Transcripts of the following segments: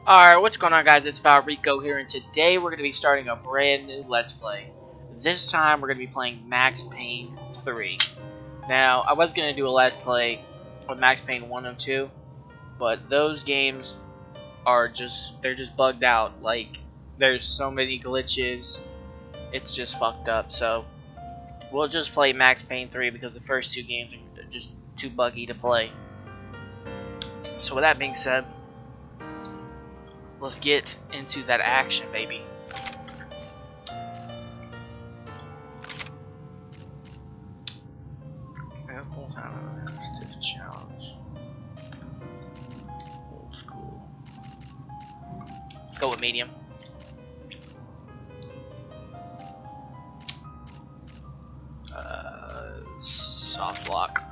Alright, what's going on, guys? It's Valrico here, and today we're going to be starting a brand new Let's Play. This time we're going to be playing Max Payne 3. Now, I was going to do a Let's Play with Max Payne 1 and 2, but those games are they're just bugged out. Like, there's so many glitches, it's just fucked up. So, we'll just play Max Payne 3 because the first two games are just too buggy to play. So with that being said, let's get into that action, baby. Full-time stiff challenge. Old school. Let's go with medium. Soft lock.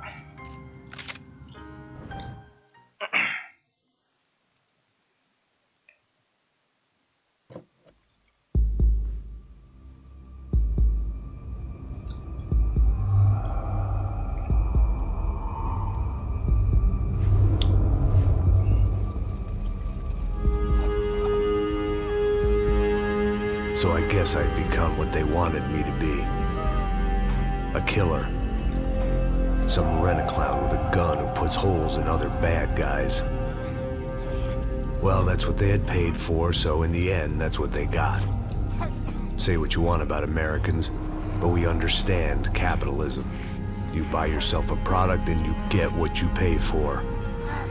So I guess I'd become what they wanted me to be. A killer. Some rent-a-clown with a gun who puts holes in other bad guys. Well, that's what they had paid for, so in the end, that's what they got. Say what you want about Americans, but we understand capitalism. You buy yourself a product and you get what you pay for.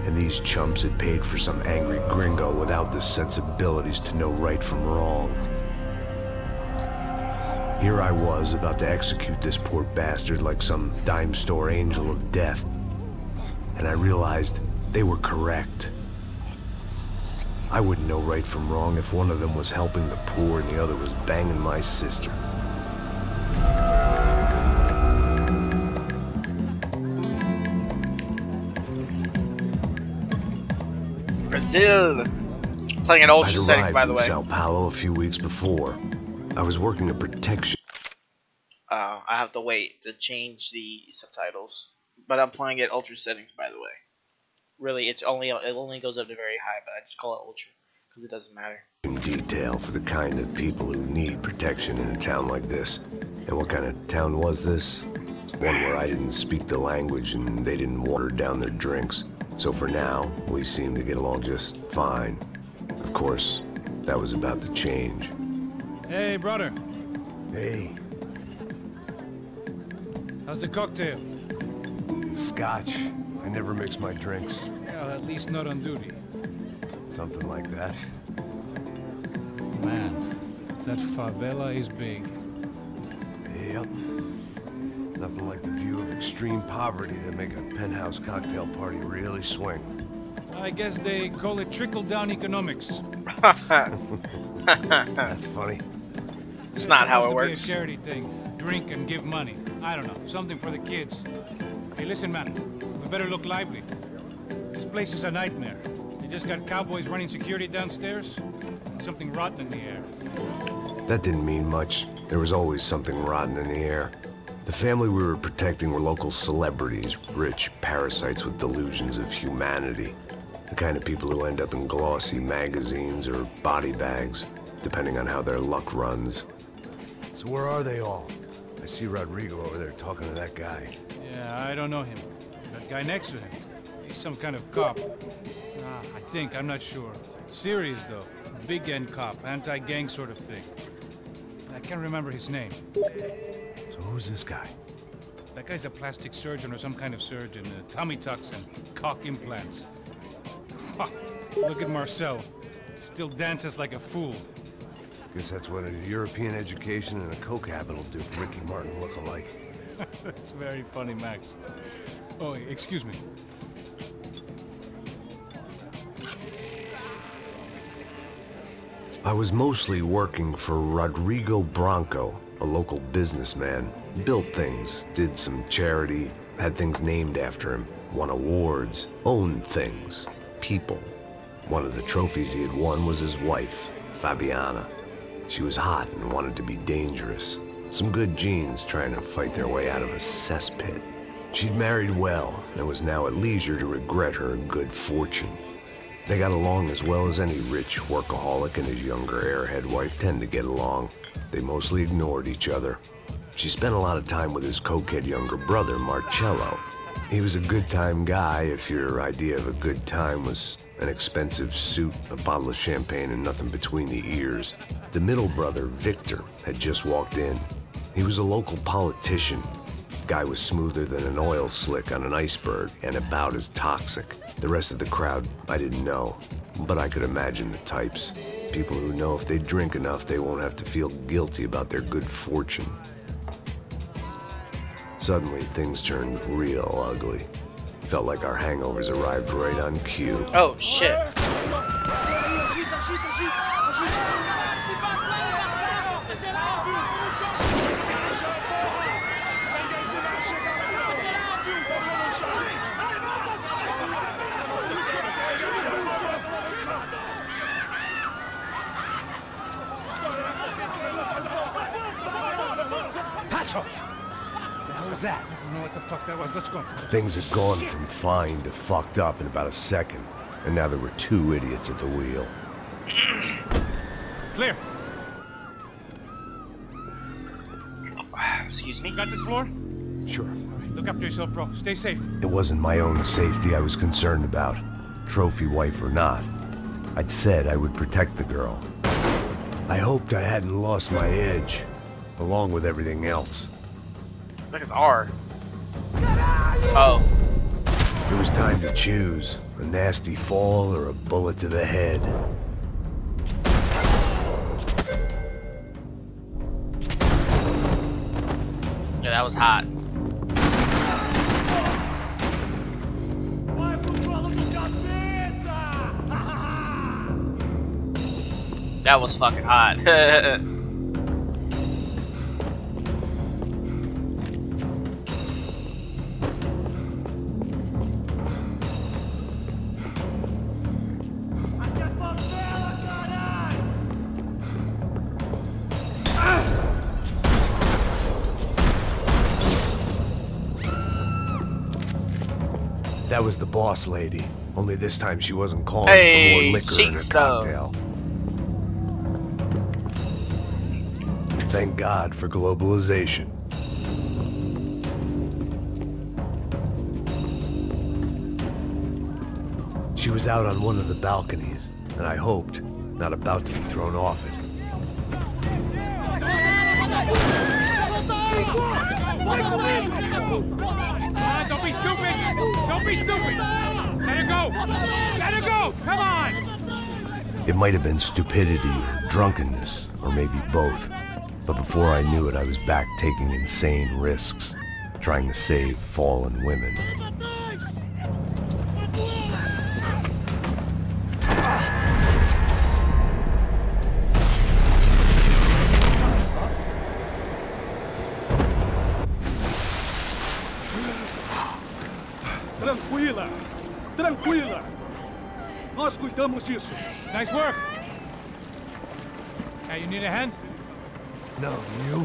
And these chumps had paid for some angry gringo without the sensibilities to know right from wrong. Here I was, about to execute this poor bastard like some dime store angel of death. And I realized they were correct. I wouldn't know right from wrong if one of them was helping the poor and the other was banging my sister. Brazil! Playing at ultra settings, by the way. I'd arrived in Sao Paulo a few weeks before. I was working a protection. I have to wait to change the subtitles, but I'm playing at ultra settings, by the way. Really, it only goes up to very high, but I just call it ultra because it doesn't matter. In detail for the kind of people who need protection in a town like this. And what kind of town was this? One where I didn't speak the language and they didn't water down their drinks. So for now, we seem to get along just fine. Of course, that was about to change. Hey, brother. Hey. How's the cocktail? Scotch. I never mix my drinks. Yeah, at least not on duty. Something like that. Man, that favela is big. Yep. Nothing like the view of extreme poverty to make a penthouse cocktail party really swing. I guess they call it trickle-down economics. That's funny. It's not how it works. Be a charity thing. Drink and give money. I don't know, something for the kids. Hey, listen, man. We better look lively. This place is a nightmare. They just got cowboys running security downstairs. Something rotten in the air. That didn't mean much. There was always something rotten in the air. The family we were protecting were local celebrities, rich parasites with delusions of humanity. The kind of people who end up in glossy magazines or body bags, depending on how their luck runs. So where are they all? I see Rodrigo over there talking to that guy. Yeah, I don't know him. That guy next to him, he's some kind of cop. I think, I'm not sure. Serious though. Big end cop, anti-gang sort of thing. I can't remember his name. So who's this guy? That guy's a plastic surgeon or some kind of surgeon. Tummy tucks and cock implants. Look at Marcel. Still dances like a fool. Guess that's what a European education and a coke habit will do for Ricky Martin look-alike. That's very funny, Max. Oh, excuse me. I was mostly working for Rodrigo Branco, a local businessman. Built things, did some charity, had things named after him, won awards, owned things, people. One of the trophies he had won was his wife, Fabiana. She was hot and wanted to be dangerous. Some good genes trying to fight their way out of a cesspit. She'd married well and was now at leisure to regret her good fortune. They got along as well as any rich workaholic and his younger airhead wife tend to get along. They mostly ignored each other. She spent a lot of time with his cokehead younger brother, Marcello. He was a good-time guy if your idea of a good time was an expensive suit, a bottle of champagne, and nothing between the ears. The middle brother, Victor, had just walked in. He was a local politician. Guy was smoother than an oil slick on an iceberg and about as toxic. The rest of the crowd, I didn't know, but I could imagine the types. People who know if they drink enough, they won't have to feel guilty about their good fortune. Suddenly, things turned real ugly. Felt like our hangovers arrived right on cue. Oh, shit. What was that? I don't know what the fuck that was. Let's go. Things had gone from fine to fucked up in about a second, and now there were two idiots at the wheel. Clear. Excuse me? Got this floor? Sure. All right, look after yourself, bro. Stay safe. It wasn't my own safety I was concerned about, trophy wife or not. I'd said I would protect the girl. I hoped I hadn't lost my edge, along with everything else. I think it's R. Oh. It was time to choose, a nasty fall or a bullet to the head. Yeah, that was hot. That was fucking hot. That was the boss lady. Only this time she wasn't calling Hey, for more liquor in her cheeks, though. cocktail. Thank God for globalization. She was out on one of the balconies, and I hoped, not about to be thrown off it. Don't be stupid! Don't be stupid! Let her go! Let her go! Come on! It might have been stupidity or drunkenness, or maybe both. But before I knew it, I was back taking insane risks, trying to save fallen women. Tranquila! Tranquila! Nós cuidamos disso. Nice work! Hey, you need a hand? No, you?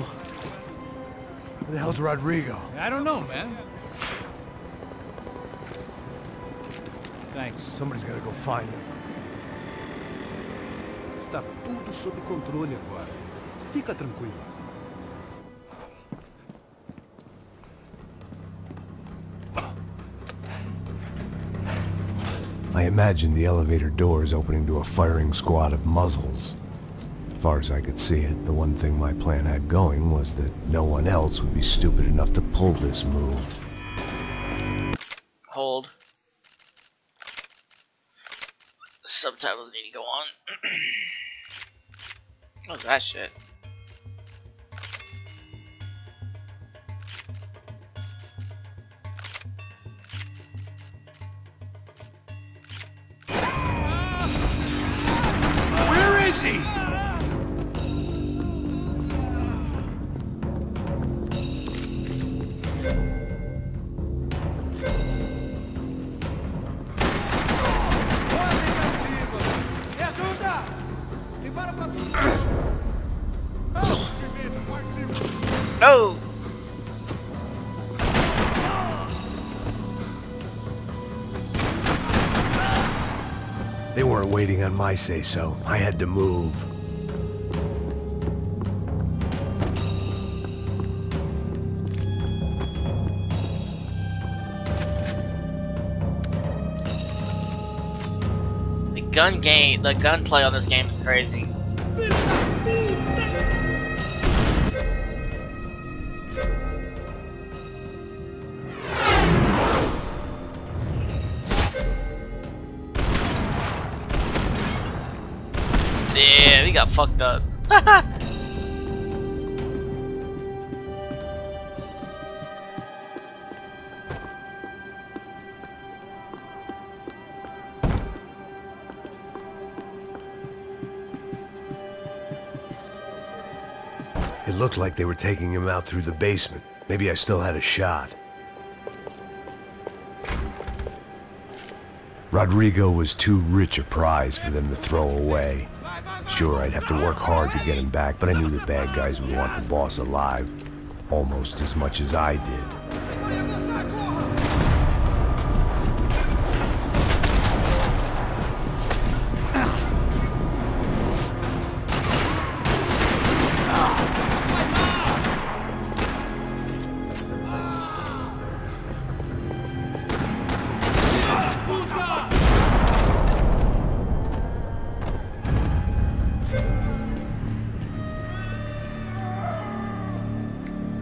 Where the hell's Rodrigo? I don't know, man. Thanks. Somebody's gotta go find him. Está tudo sob controle agora. Fica tranquila. I imagined the elevator doors opening to a firing squad of muzzles. As far as I could see it, the one thing my plan had going was that no one else would be stupid enough to pull this move. Hold. Subtitles need to go on. What's that shit? Where is he? No! They waiting on my say-so. I had to move. The gunplay on this game is crazy. Yeah, we got fucked up. It looked like they were taking him out through the basement. Maybe I still had a shot. Rodrigo was too rich a prize for them to throw away. Sure, I'd have to work hard to get him back, but I knew the bad guys would want the boss alive. Almost as much as I did.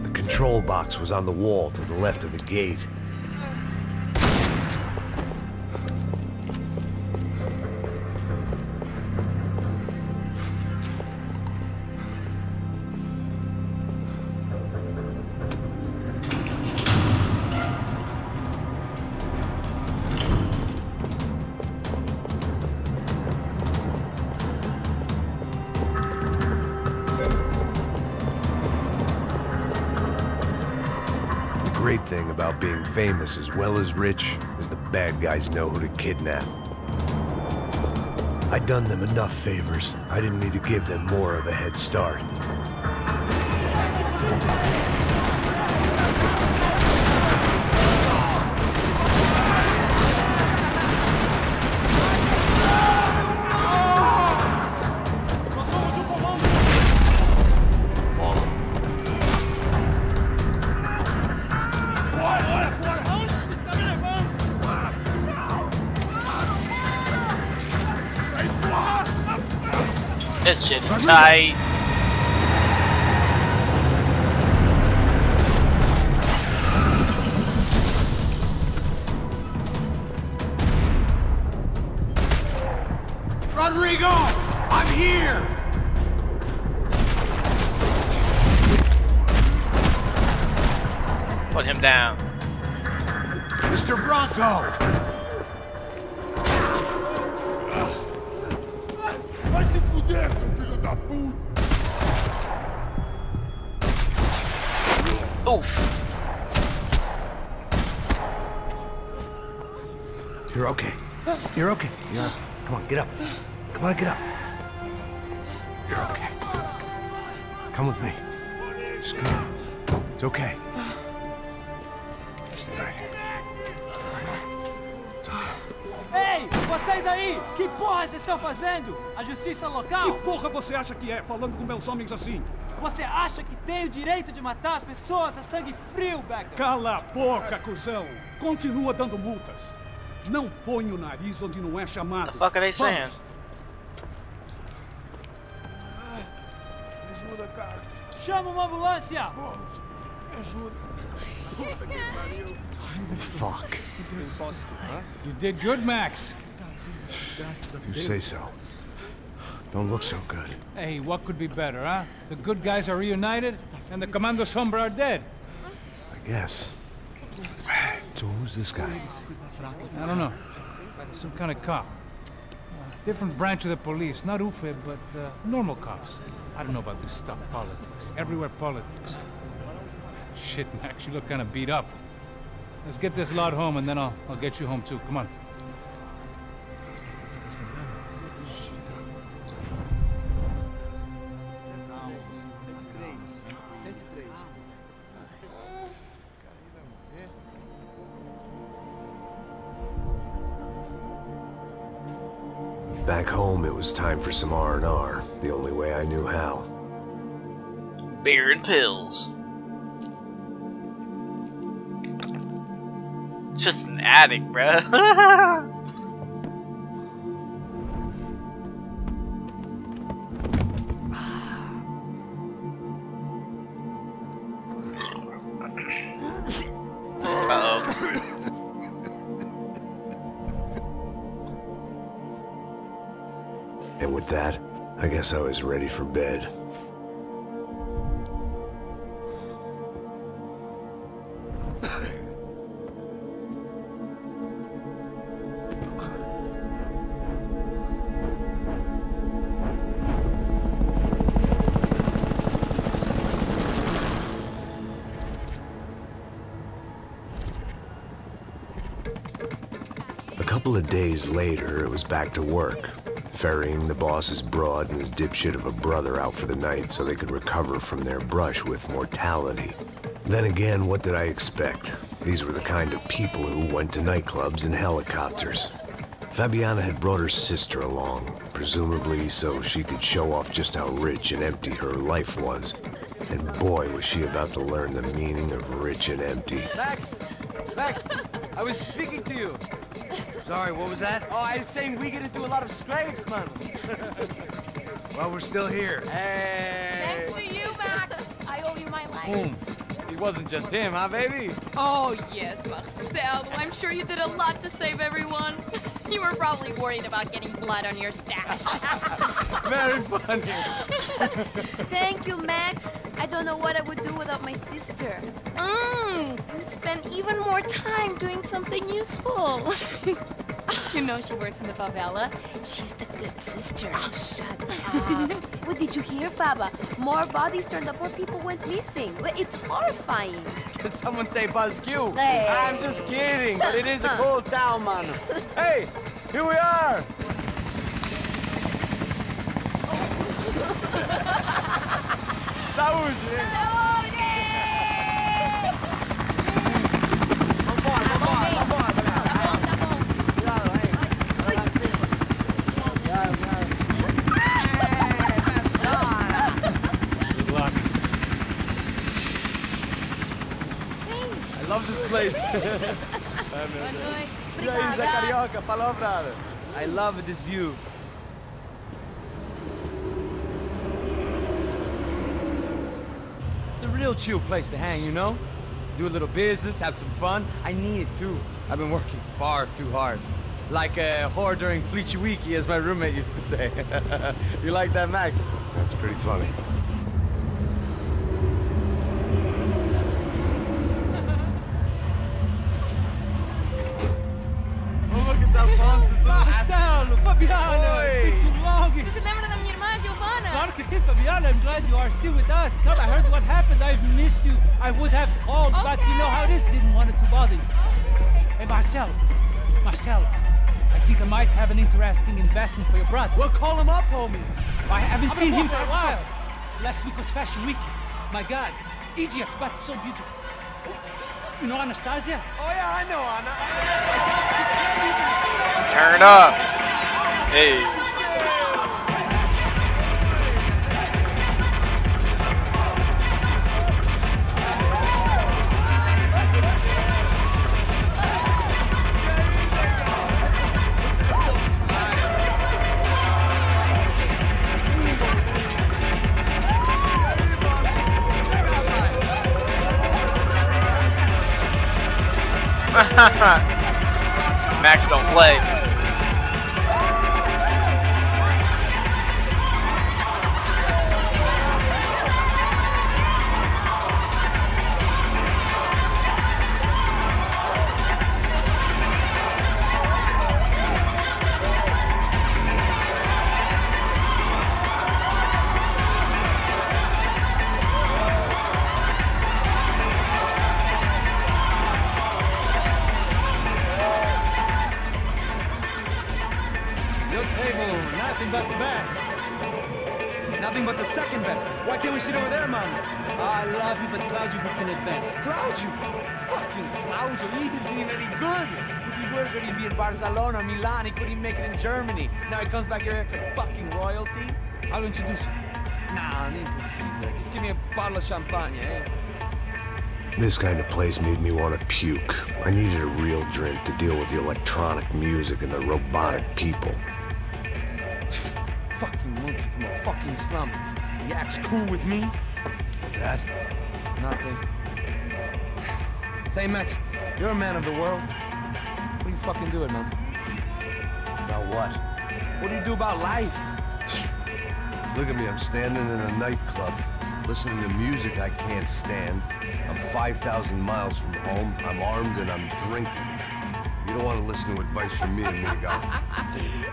The control box was on the wall to the left of the gate. The great thing about being famous as well as rich is the bad guys know who to kidnap. I'd done them enough favors. I didn't need to give them more of a head start. This shit is tight. Rodrigo! I'm here! Put him down. Mr. Bronco! Oof. You're okay. You're okay. Come on, get up. Come on, get up. You're okay. Come with me. Just come on. It's okay. Stay right here. It's okay. Ei, vocês aí! Que porra vocês estão fazendo? A justiça local? Que porra você acha que é, falando com meus homens assim? Você acha que tem o direito de matar as pessoas a sangue frio, Becker? Cala a boca, cuzão! Continua dando multas. Não põe o nariz onde não é chamado. The fuck are they saying? Ajuda, cara. Chama uma ambulância! Ajuda. Fuck. You did good, Max. You say so. Don't look so good. Hey, what could be better, huh? The good guys are reunited, and the Commando Sombra are dead. I guess. So who's this guy? I don't know. Some kind of cop. Different branch of the police. Not UFE, but normal cops. I don't know about this stuff, politics. Everywhere politics. Shit, Max, you look kind of beat up. Let's get this lot home, and then I'll get you home too. Come on. Back home, it was time for some R&R, the only way I knew how. Beer and pills. Just an addict, bruh. And with that, I guess I was ready for bed. A couple of days later, it was back to work. Ferrying the boss's broad and his dipshit of a brother out for the night so they could recover from their brush with mortality. Then again, what did I expect? These were the kind of people who went to nightclubs in helicopters. Fabiana had brought her sister along, presumably so she could show off just how rich and empty her life was. And boy, was she about to learn the meaning of rich and empty. Max! Max! I was speaking to you. Sorry, what was that? Oh, I was saying we get to do a lot of scrapes, man. Well, we're still here. Hey! Thanks to you, Max. I owe you my life. Boom. It wasn't just him, huh, baby? Oh, yes, Marcel. I'm sure you did a lot to save everyone. You were probably worried about getting blood on your stash. Very funny. Thank you, Max. I don't know what I would do without my sister. Spend even more time doing something useful. You know she works in the favela. She's the good sister. Oh, shut up. What did you hear, Baba? More bodies turned up where people went missing. It's horrifying. Did someone say Buzz Q? Hey. I'm just kidding, but it is a cool town, man. Hey, here we are. Saúde. I love this place. Carioca, palavra. I love this view. It's a real chill place to hang, you know? Do a little business, have some fun. I need it too. I've been working far too hard. Like a whore during Fleechy Weeky, as my roommate used to say. You like that, Max? That's pretty funny. Marcelo, Fabiana, it's been too long. Você se lembra da minha irmã, Giovanna? Claro que sim, Fabiana. I'm glad you are still with us. Come, I heard what happened. I've missed you. I would have called, but you know how it is. Didn't want it to bother you. Hey, Marcelo, I think I might have an interesting investment for your brother. Well, call him up, homie. I haven't seen him for a while. Last week was Fashion Week. My God, Egypt, but so beautiful. You know Anastasia? Oh yeah, I know Anna. Turn up. Hey. Max don't play. Nothing but the best. Nothing but the second best. Why can't we sit over there, man? I love you, but Claudio booked in advance. Claudio? Fucking Claudio, he isn't even any good. With he worked when he'd be in Barcelona, Milan. He couldn't even make it in Germany. Now he comes back here and acts like fucking royalty. I'll introduce you. Nah, need Caesar. Just give me a bottle of champagne, eh? This kind of place made me want to puke. I needed a real drink to deal with the electronic music and the robotic people. Fucking monkey from a fucking slum. He acts cool with me. What's that? Nothing. Say, Max, you're a man of the world. What are you fucking doing, man? About what? What do you do about life? Look at me, I'm standing in a nightclub, listening to music I can't stand. I'm 5,000 miles from home, I'm armed, and I'm drinking. You don't want to listen to advice from me, amigo.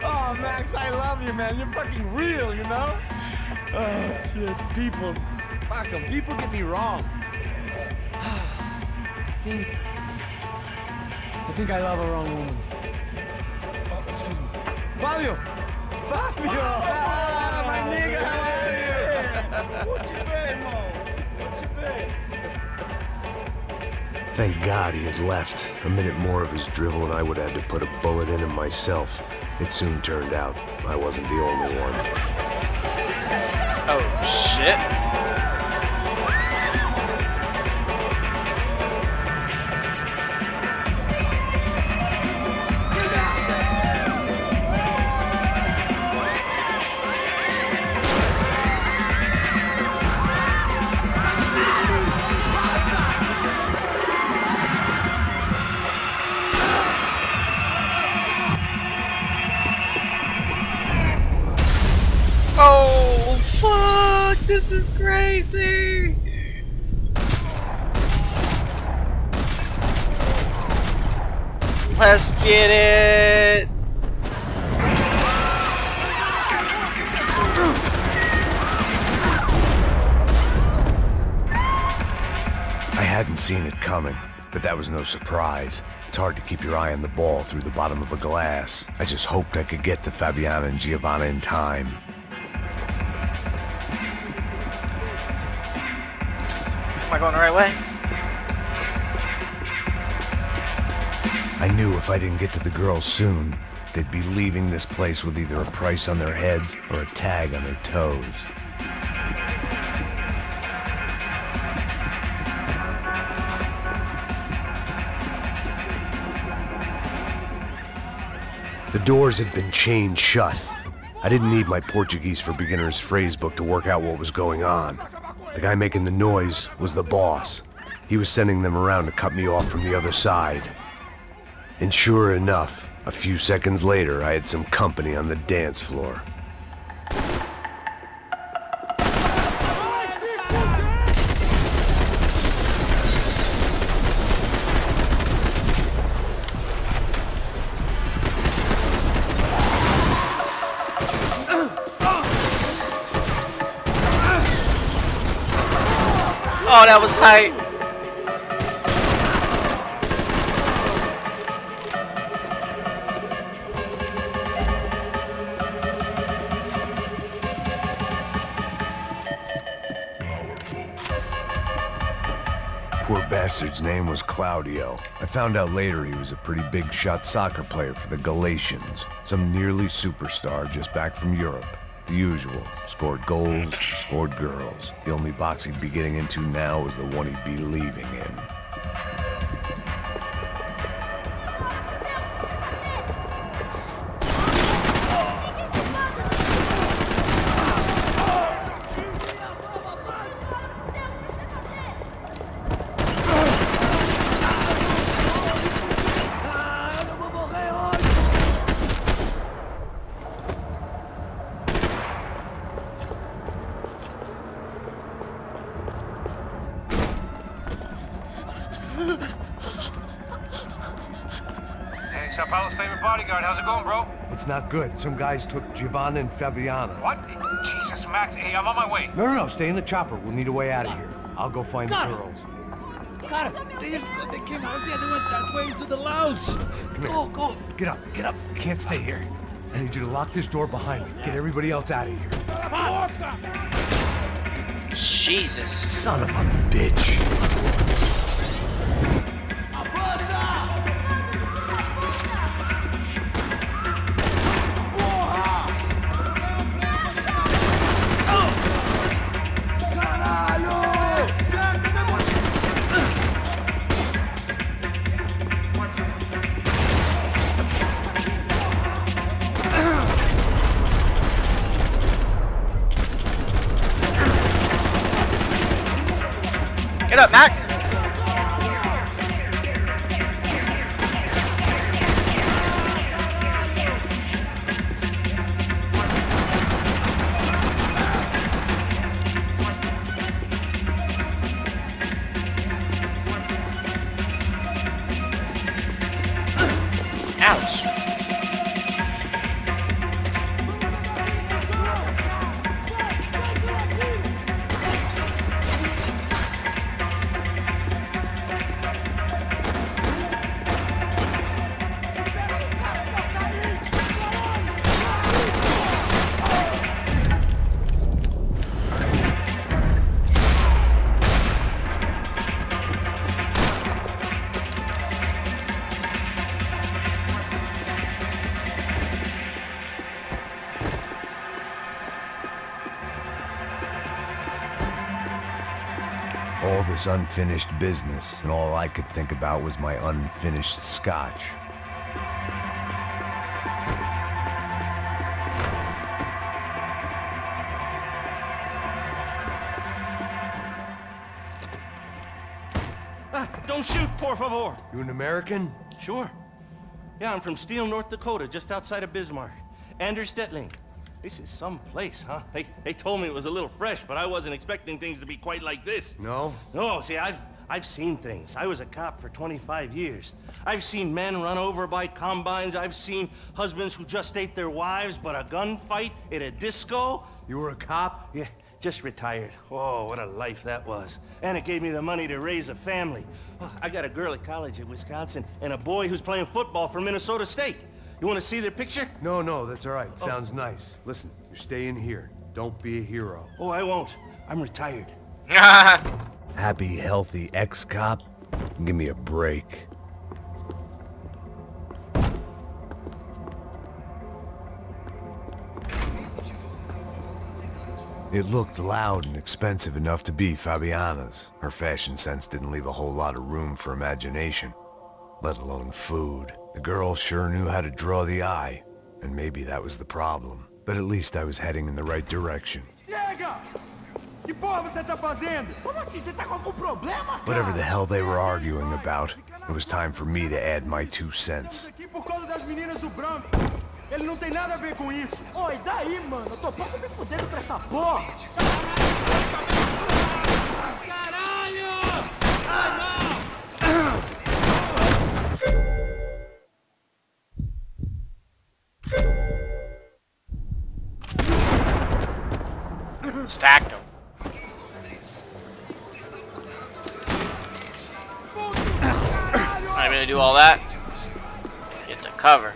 Oh, Max, I love you, man. You're fucking real, you know? Oh, shit, people. Fuck them. People get me wrong. I think I love a wrong woman. Oh, excuse me. Fabio! Fabio! Ah, my nigga, how are you? What you been, Mo? What you been? Thank God he had left. A minute more of his drivel and I would have had to put a bullet in him myself. It soon turned out I wasn't the only one. Oh, shit. Oh, fuck! This is crazy! Let's get it! I hadn't seen it coming, but that was no surprise. It's hard to keep your eye on the ball through the bottom of a glass. I just hoped I could get to Fabiana and Giovanna in time. Am I going the right way? I knew if I didn't get to the girls soon, they'd be leaving this place with either a price on their heads or a tag on their toes. The doors had been chained shut. I didn't need my Portuguese for Beginners phrase book to work out what was going on. The guy making the noise was the boss. He was sending them around to cut me off from the other side. And sure enough, a few seconds later, I had some company on the dance floor. Oh, that was tight. Poor bastard's name was Claudio. I found out later he was a pretty big shot soccer player for the Galatians. Some nearly superstar just back from Europe. The usual. Scored goals, scored girls. The only box he'd be getting into now was the one he'd be leaving in. Hey, Sao Paulo's favorite bodyguard. How's it going, bro? It's not good. Some guys took Giovanna and Fabiana. What? Jesus, Max. Hey, I'm on my way. No, stay in the chopper. We'll need a way out of here. I'll go find the girls. Got him. They came out here. They went that way into the lounge. Come here. Go. Get up. I can't stay here. I need you to lock this door behind me. Get everybody else out of here. Jesus. Son of a bitch. it up, Max! Ouch. All this unfinished business, and all I could think about was my unfinished scotch. Don't shoot, por favor. You an American? Sure. Yeah, I'm from Steele, North Dakota, just outside of Bismarck. Anders Stetling. This is some place, huh? They told me it was a little fresh, but I wasn't expecting things to be quite like this. No? No, see, I've seen things. I was a cop for 25 years. I've seen men run over by combines. I've seen husbands who just ate their wives, but a gunfight at a disco. You were a cop? Yeah, just retired. Oh, what a life that was. And it gave me the money to raise a family. Well, I got a girl at college at Wisconsin and a boy who's playing football for Minnesota State. You want to see their picture? No, that's all right. Sounds nice. Listen, you're staying here. Don't be a hero. Oh, I won't. I'm retired. Happy, healthy ex-cop? Give me a break. It looked loud and expensive enough to be Fabiana's. Her fashion sense didn't leave a whole lot of room for imagination, let alone food. The girl sure knew how to draw the eye, and maybe that was the problem. But at least I was heading in the right direction. Whatever the hell they were arguing about, it was time for me to add my 2 cents. Ele não tem nada a ver com isso. Oi, daí, mano? Eu tô pouco me fudendo pra essa porra. Caralho! Stacked him. I'm gonna do all that. Get the cover.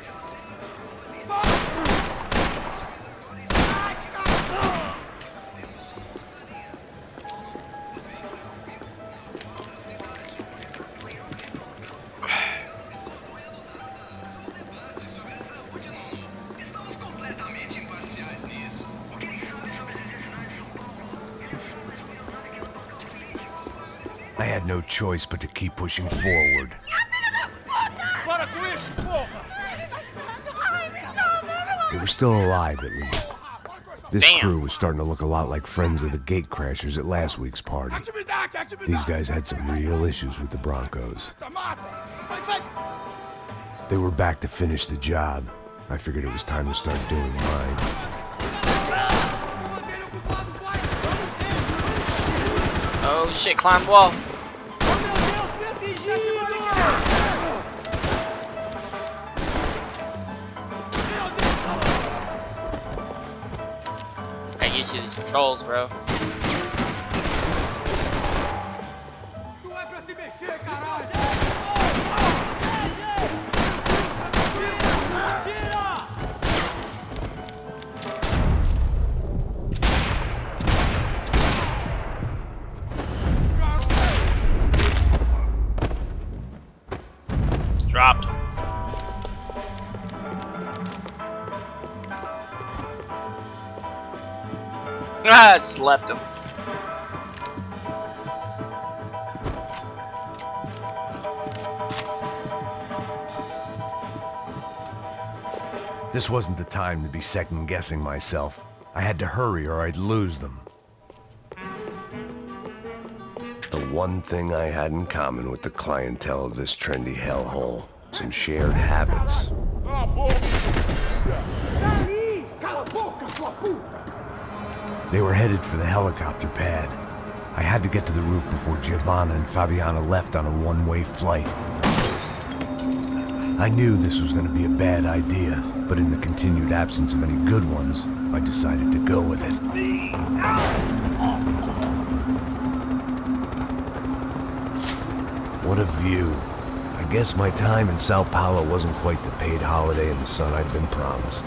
I had no choice but to keep pushing forward. They were still alive, at least. This crew was starting to look a lot like friends of the gatecrashers at last week's party. These guys had some real issues with the Broncos. They were back to finish the job. I figured it was time to start doing mine. Oh shit, climb the wall. Get used to these controls, bro. Dropped. Ah, slept him. This wasn't the time to be second-guessing myself. I had to hurry or I'd lose them. The one thing I had in common with the clientele of this trendy hellhole. Some shared habits. They were headed for the helicopter pad. I had to get to the roof before Giovanna and Fabiana left on a one-way flight. I knew this was going to be a bad idea, but in the continued absence of any good ones, I decided to go with it. What a view. I guess my time in Sao Paulo wasn't quite the paid holiday in the sun I'd been promised.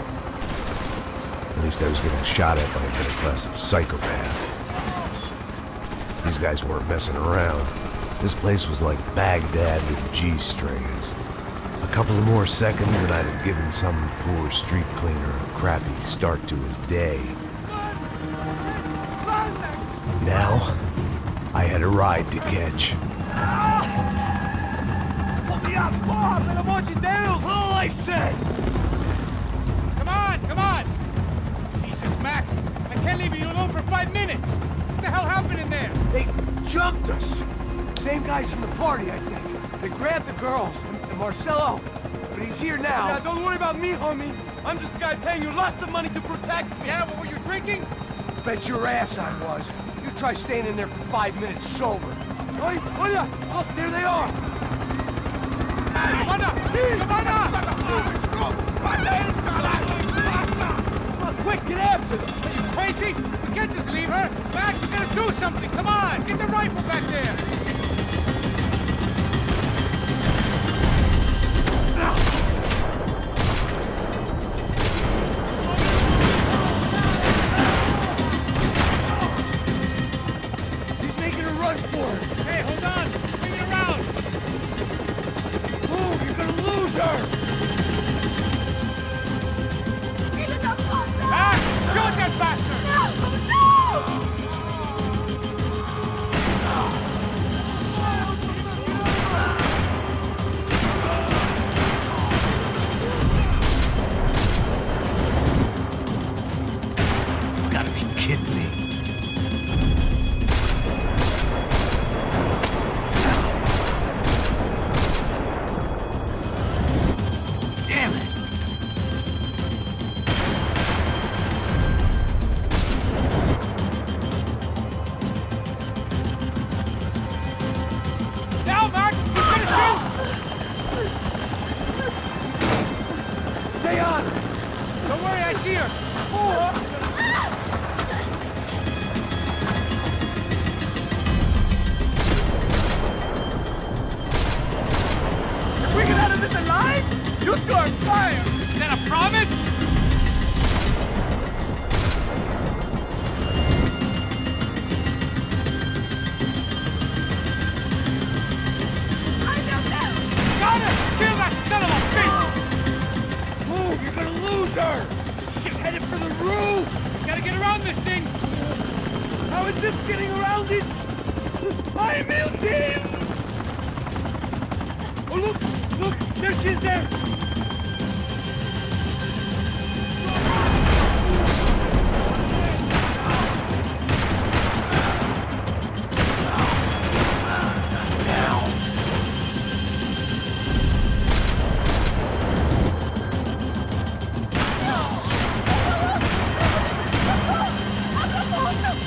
At least I was getting shot at by a middle-class psychopath. These guys weren't messing around. This place was like Baghdad with G-strings. A couple of more seconds and I'd have given some poor street cleaner a crappy start to his day. Now, I had a ride to catch. Put me up, pelo amor de Deus! All I said! Come on, come on! Jesus, Max, I can't leave you alone for 5 minutes! What the hell happened in there? They jumped us. Same guys from the party, I think. They grabbed the girls, and Marcelo, but he's here now. Yeah, don't worry about me, homie. I'm just a guy paying you lots of money to protect me. Yeah, what were you drinking? Bet your ass I was. You try staying in there for 5 minutes sober. Oi, olha! Look, there they are. Giovanna! Giovanna! Come on, quick, get after them! Are you crazy? We can't just leave her! Max, you gotta do something! Come on! Get the rifle back there! She's making a run for it. Hey, hold on! Bring it around! Move, you're gonna lose her. Max! Shoot that bastard! You gotta be kidding me. Damn it! Now, Max! He's gonna shoot! Stay on her. Don't worry, I see her! If we get out of this alive, you two are fired! Is that a promise? Got her! Kill that son of a bitch! Move, you're gonna lose her. She's headed for the roof. Gotta get around this thing! How is this getting around it? I will deal! Oh, look! Look! There she is there!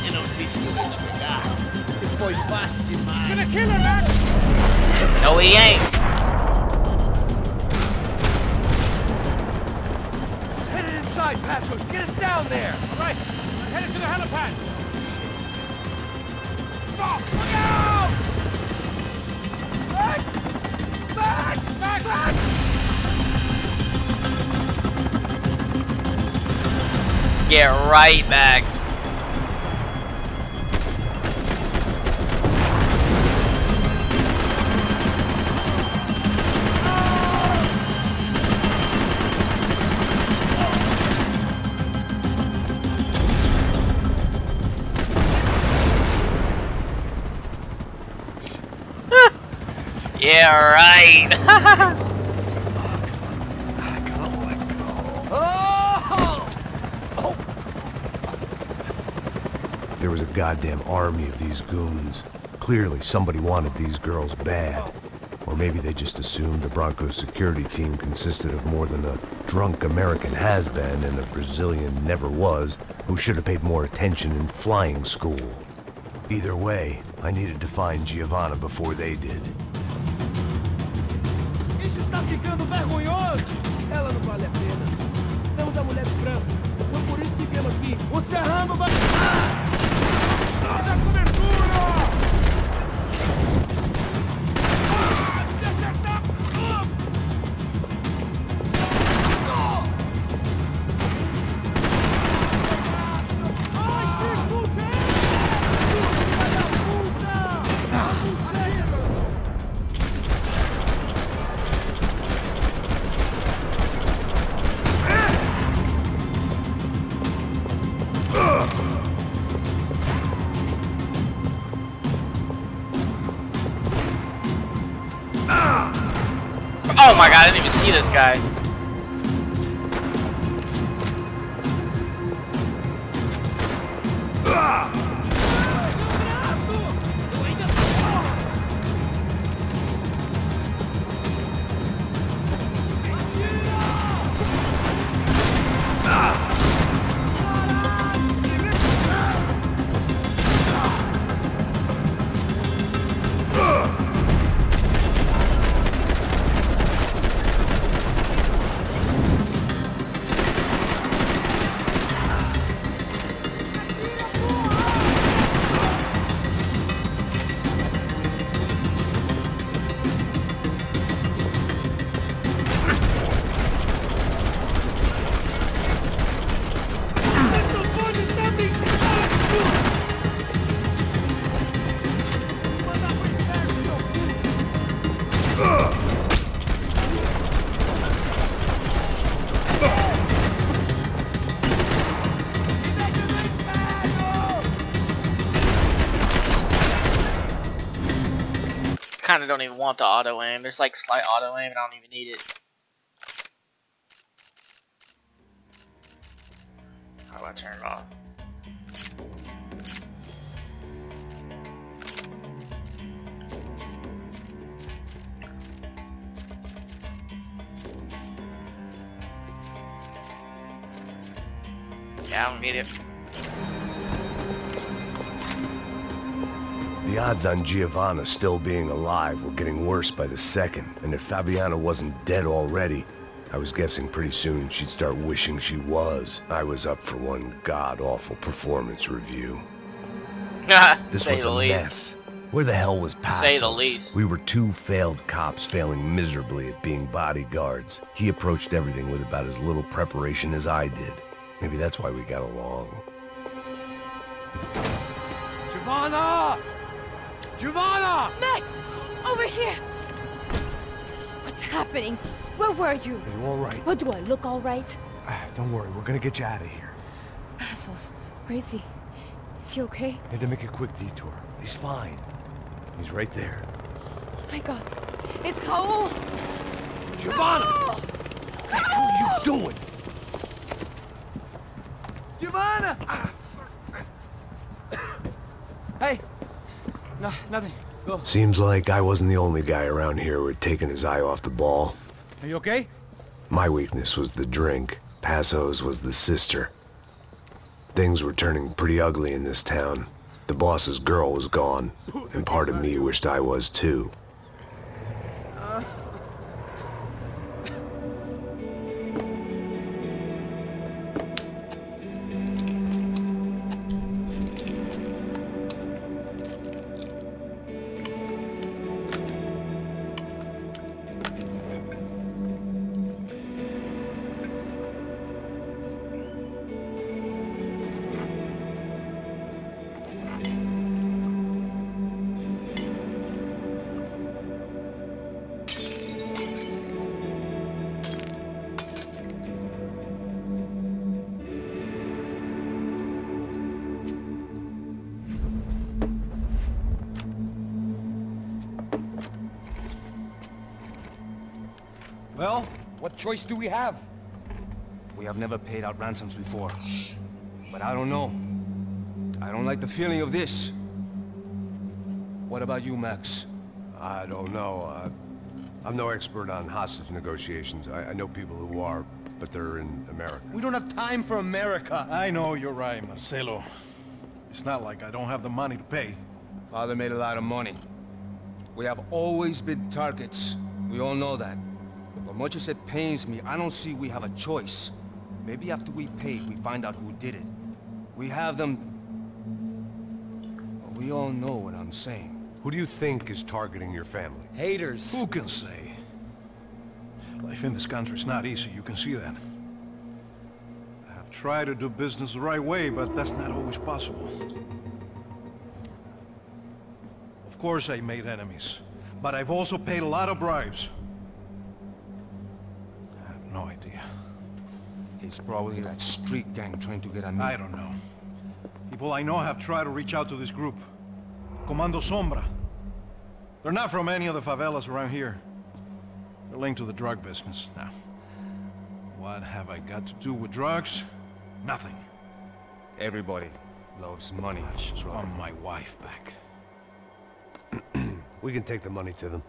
Eu não disse que eu ia te pegar. Você foi fácil demais. Gonna kill her, Max! No, he ain't. She's headed inside, Passos. Get us down there. Right, we're headed to the helipad! Stop! Look out! Max! Max! Max! Max! Get right, Max. Yeah, right. There was a goddamn army of these goons. Clearly, somebody wanted these girls bad. Or maybe they just assumed the Broncos security team consisted of more than a drunk American has-been and a Brazilian never-was who should have paid more attention in flying school. Either way, I needed to find Giovanna before they did. Isso está ficando vergonhoso! Ela não vale a pena. Temos a mulher de branco. Foi por isso que viemos aqui. O Serrano vai... Dá cobertura! Oh my god, I didn't even see this guy. Kinda don't even want the auto aim. There's like slight auto aim and I don't even need it. How do I turn it off? Yeah, I don't need it. The odds on Giovanna still being alive were getting worse by the second, and if Fabiana wasn't dead already, I was guessing pretty soon she'd start wishing she was. I was up for one god-awful performance review. This was a mess. Where the hell was Passos? Say the least. We were two failed cops failing miserably at being bodyguards. He approached everything with about as little preparation as I did. Maybe that's why we got along. Giovanna! Giovanna! Max! Over here! What's happening? Where were you? Are you all right? What, do I look all right? Don't worry, we're gonna get you out of here. Passos, where is he? Is he okay? Had to make a quick detour. He's fine. He's right there. Oh my god. It's Raul! Giovanna! Raul! What the hell are you doing? Giovanna! Hey! No, nothing. Go. Seems like I wasn't the only guy around here who had taken his eye off the ball. Are you okay? My weakness was the drink. Passos was the sister. Things were turning pretty ugly in this town. The boss's girl was gone, and part of me wished I was too. Well, what choice do we have? We have never paid out ransoms before. But I don't know. I don't like the feeling of this. What about you, Max? I don't know. I'm no expert on hostage negotiations. I know people who are, but they're in America. We don't have time for America. I know you're right, Marcelo. It's not like I don't have the money to pay. Father made a lot of money. We have always been targets. We all know that. But much as it pains me, I don't see we have a choice. Maybe after we pay, we find out who did it. We have them... We all know what I'm saying. Who do you think is targeting your family? Haters. Who can say? Life in this country is not easy, you can see that. I have tried to do business the right way, but that's not always possible. Of course I made enemies, but I've also paid a lot of bribes. I have no idea. It's probably that street gang trying to get at me. I don't know. People I know have tried to reach out to this group. Comando Sombra. They're not from any of the favelas around here. They're linked to the drug business. Now, what have I got to do with drugs? Nothing. Everybody loves money. I just want my wife back. We can take the money to them.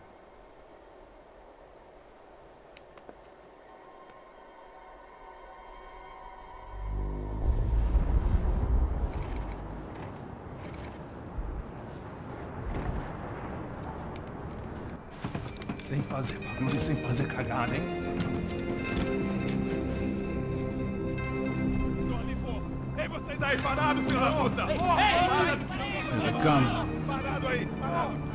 Sem fazer barulho, sem fazer cagada, hein? Estou ali, porra! Ei, vocês aí, parados, filho da puta! Ei, parado aí, parado!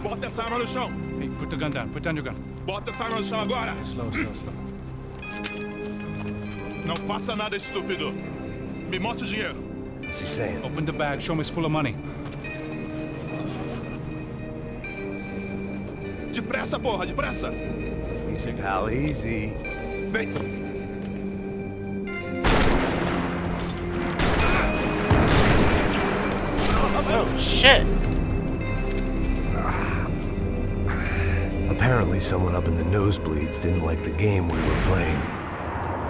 Bota essa arma no chão! Hey, put the gun down. Put down your gun. Bota essa arma no chão agora! Slow. Não faça nada, estúpido! Me mostre o dinheiro! What's he saying? Open the bag. Show me it's full of money. Depressa, porra, depressa! Easy, pal, easy. Vem! Oh, shit! Apparently someone up in the nosebleeds didn't like the game we were playing.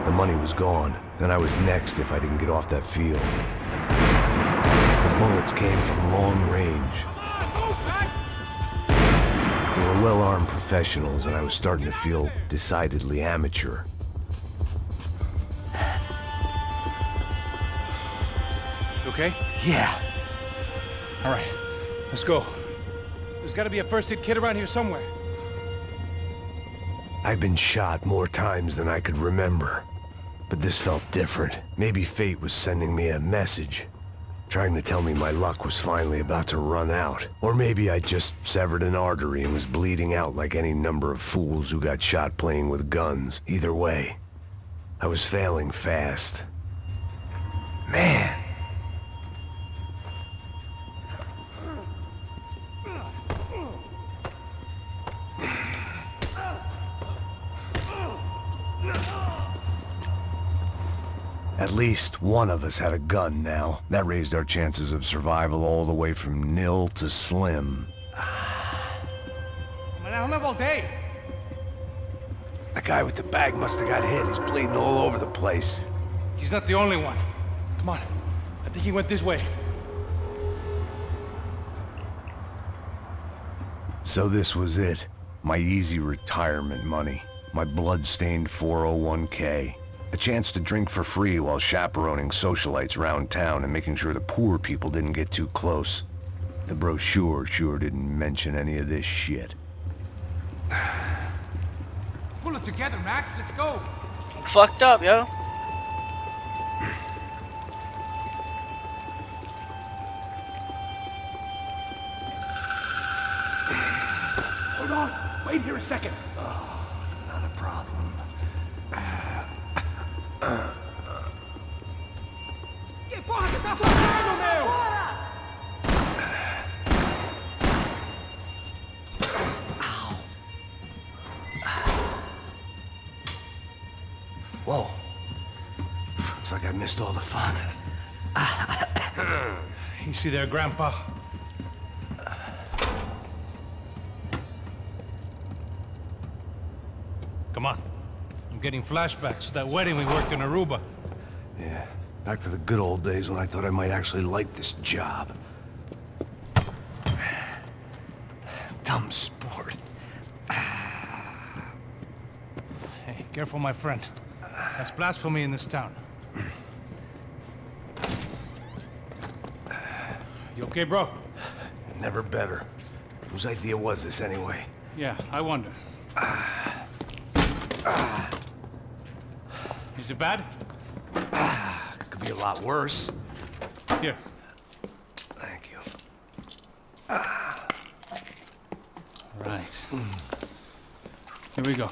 The money was gone, and I was next if I didn't get off that field. The bullets came from long range. They were well-armed professionals, and I was starting to feel decidedly amateur. You okay? Yeah. All right. Let's go. There's got to be a first-aid kit around here somewhere. I'd been shot more times than I could remember. But this felt different. Maybe fate was sending me a message, trying to tell me my luck was finally about to run out. Or maybe I just severed an artery and was bleeding out like any number of fools who got shot playing with guns. Either way, I was failing fast. Man! At least one of us had a gun now. That raised our chances of survival all the way from nil to slim. The guy with the bag must have got hit. He's bleeding all over the place. He's not the only one. Come on. I think he went this way. So this was it. My easy retirement money. My blood-stained 401k. A chance to drink for free while chaperoning socialites around town and making sure the poor people didn't get too close. The brochure sure didn't mention any of this shit. Pull it together, Max. Let's go. Fucked up, yo. Hold on. Wait here a second. Oh, not a problem. Que porra você tá fazendo, meu? Whoa. Looks like I missed all the fun. Easy there, Grandpa. Come on. I'm getting flashbacks to that wedding we worked in Aruba. Yeah, back to the good old days when I thought I might actually like this job. dumb sport. Hey, careful, my friend. That's blasphemy in this town. You okay, bro? Never better. Whose idea was this, anyway? Yeah, I wonder. Is it bad? Could be a lot worse. Here. Thank you. Right. Here we go.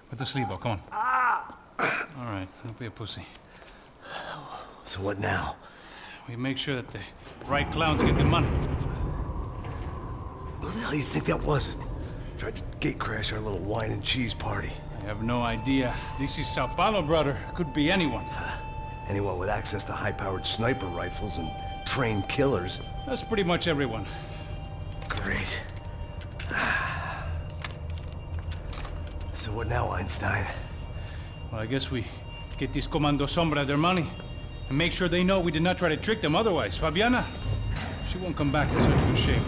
Put the sleeve on, come on. All right, don't be a pussy. So what now? We make sure that the right clowns get the money. Who the hell do you think that was? Tried to gate crash our little wine and cheese party. I have no idea. This is Sao Paulo, brother. Could be anyone. Anyone with access to high-powered sniper rifles and trained killers. That's pretty much everyone. Great. So what now, Einstein? Well, I guess we get these Comando Sombra their money and make sure they know we did not try to trick them otherwise. Fabiana, she won't come back in such good shape.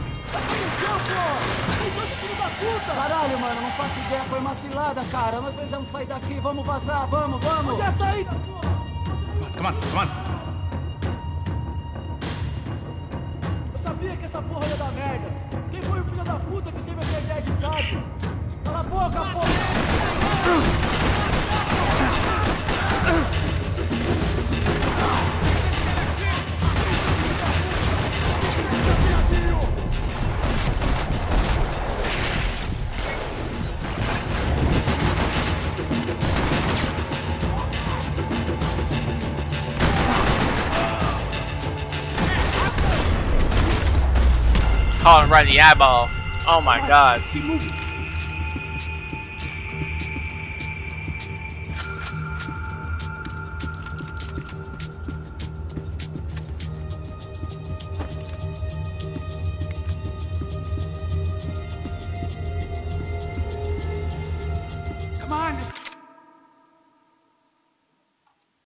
Caralho, mano, não faço ideia, foi uma cilada, cara. Nós precisamos sair daqui, vamos vazar, vamos, vamos! Onde é a saída? Come on, come on. Eu sabia que essa porra ia dar merda. Quem foi o filho da puta que teve essa ideia de estádio? Cala a boca, porra! Caught him right in the eyeball. Oh my god. Keep moving.